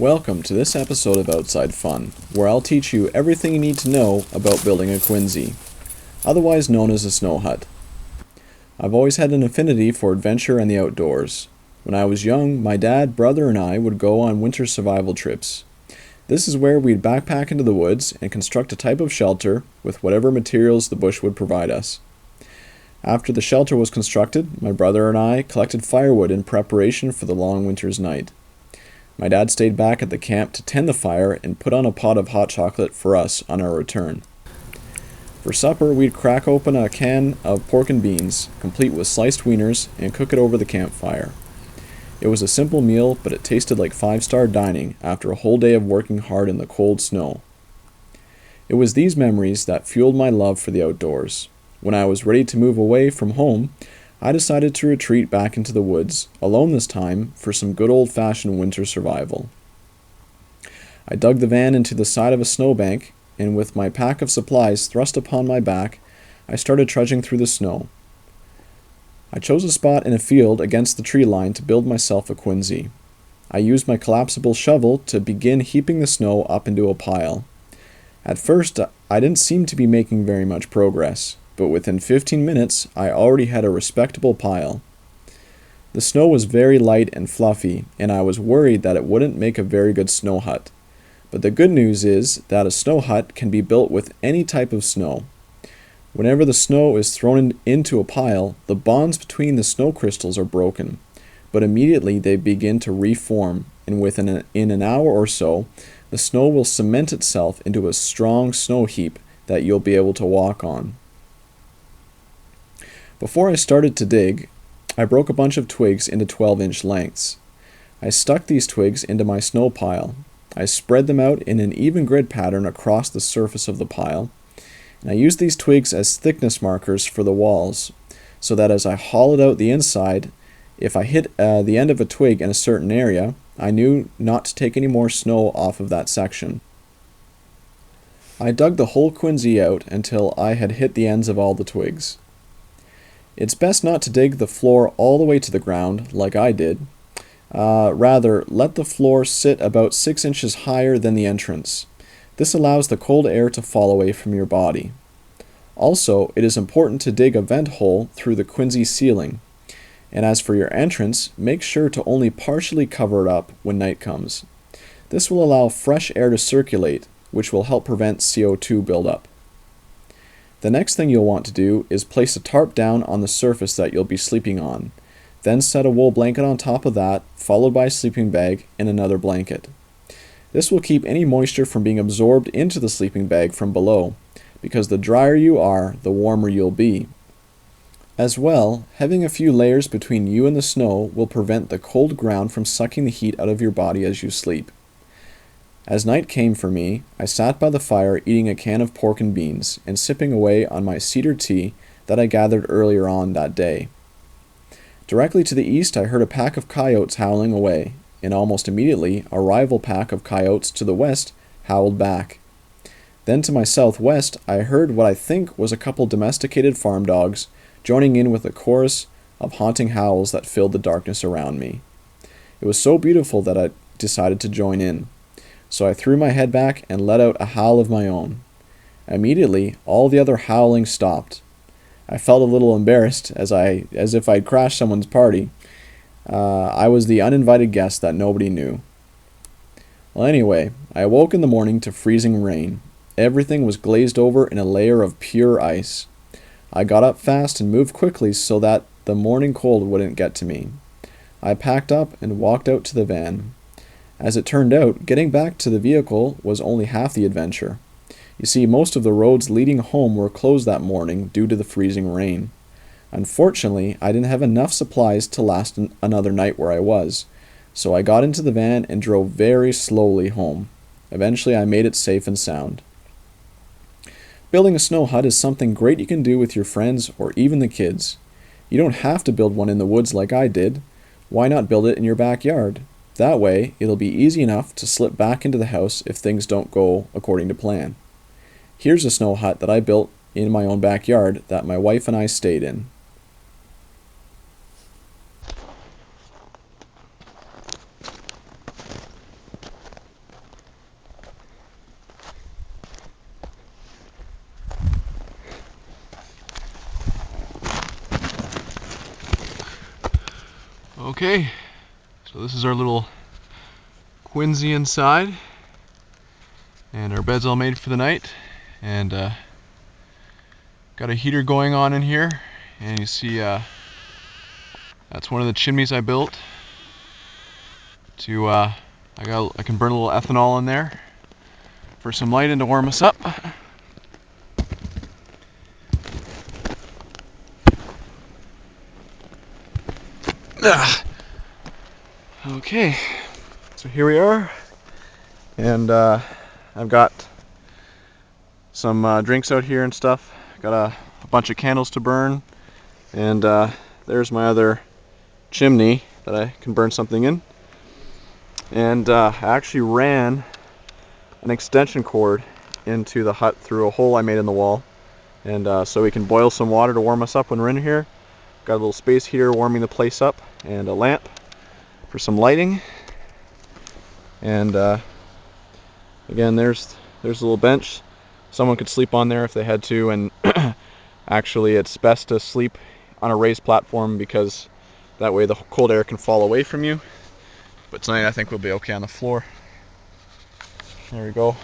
Welcome to this episode of Outside Fun, where I'll teach you everything you need to know about building a quinzee, otherwise known as a snow hut. I've always had an affinity for adventure and the outdoors. When I was young, my dad, brother, and I would go on winter survival trips. This is where we'd backpack into the woods and construct a type of shelter with whatever materials the bush would provide us. After the shelter was constructed, my brother and I collected firewood in preparation for the long winter's night. My dad stayed back at the camp to tend the fire and put on a pot of hot chocolate for us on our return. For supper, we'd crack open a can of pork and beans, complete with sliced wieners, and cook it over the campfire. It was a simple meal, but it tasted like five-star dining after a whole day of working hard in the cold snow. It was these memories that fueled my love for the outdoors. When I was ready to move away from home, I decided to retreat back into the woods, alone this time, for some good old-fashioned winter survival. I dug the van into the side of a snowbank, and with my pack of supplies thrust upon my back, I started trudging through the snow. I chose a spot in a field against the tree line to build myself a quinzee. I used my collapsible shovel to begin heaping the snow up into a pile. At first, I didn't seem to be making very much progress, but within 15 minutes, I already had a respectable pile. The snow was very light and fluffy, and I was worried that it wouldn't make a very good snow hut. But the good news is that a snow hut can be built with any type of snow. Whenever the snow is thrown into a pile, the bonds between the snow crystals are broken, but immediately they begin to reform, and within an hour or so, the snow will cement itself into a strong snow heap that you'll be able to walk on. Before I started to dig, I broke a bunch of twigs into 12-inch lengths. I stuck these twigs into my snow pile. I spread them out in an even grid pattern across the surface of the pile, and I used these twigs as thickness markers for the walls, so that as I hollowed out the inside, if I hit the end of a twig in a certain area, I knew not to take any more snow off of that section. I dug the whole quinzee out until I had hit the ends of all the twigs. It's best not to dig the floor all the way to the ground, like I did. Rather, let the floor sit about 6 inches higher than the entrance. This allows the cold air to fall away from your body. Also, it is important to dig a vent hole through the quinzee ceiling. And as for your entrance, make sure to only partially cover it up when night comes. This will allow fresh air to circulate, which will help prevent CO2 buildup. The next thing you'll want to do is place a tarp down on the surface that you'll be sleeping on. Then set a wool blanket on top of that, followed by a sleeping bag and another blanket. This will keep any moisture from being absorbed into the sleeping bag from below, because the drier you are, the warmer you'll be. As well, having a few layers between you and the snow will prevent the cold ground from sucking the heat out of your body as you sleep. As night came for me, I sat by the fire eating a can of pork and beans and sipping away on my cedar tea that I gathered earlier on that day. Directly to the east, I heard a pack of coyotes howling away, and almost immediately, a rival pack of coyotes to the west howled back. Then to my southwest, I heard what I think was a couple domesticated farm dogs joining in with a chorus of haunting howls that filled the darkness around me. It was so beautiful that I decided to join in. So I threw my head back and let out a howl of my own. Immediately, all the other howling stopped. I felt a little embarrassed as if I'd crashed someone's party. I was the uninvited guest that nobody knew. Well, anyway, I awoke in the morning to freezing rain. Everything was glazed over in a layer of pure ice. I got up fast and moved quickly so that the morning cold wouldn't get to me. I packed up and walked out to the van. As it turned out, getting back to the vehicle was only half the adventure. You see, most of the roads leading home were closed that morning due to the freezing rain. Unfortunately, I didn't have enough supplies to last another night where I was, so I got into the van and drove very slowly home. Eventually, I made it safe and sound. Building a snow hut is something great you can do with your friends or even the kids. You don't have to build one in the woods like I did. Why not build it in your backyard? That way, it'll be easy enough to slip back into the house if things don't go according to plan. Here's a snow hut that I built in my own backyard that my wife and I stayed in. Okay, so this is our little Quinzee inside, and our bed's all made for the night, and got a heater going on in here, and you see that's one of the chimneys I built to I can burn a little ethanol in there for some light and to warm us up. Okay, so here we are, and I've got some drinks out here and stuff. Got a bunch of candles to burn, and there's my other chimney that I can burn something in. And I actually ran an extension cord into the hut through a hole I made in the wall, and so we can boil some water to warm us up when we're in here. Got a little space heater warming the place up, and a lamp for some lighting. And again, there's a little bench. Someone could sleep on there if they had to, and actually it's best to sleep on a raised platform because that way the cold air can fall away from you. But tonight I think we'll be okay on the floor. There we go.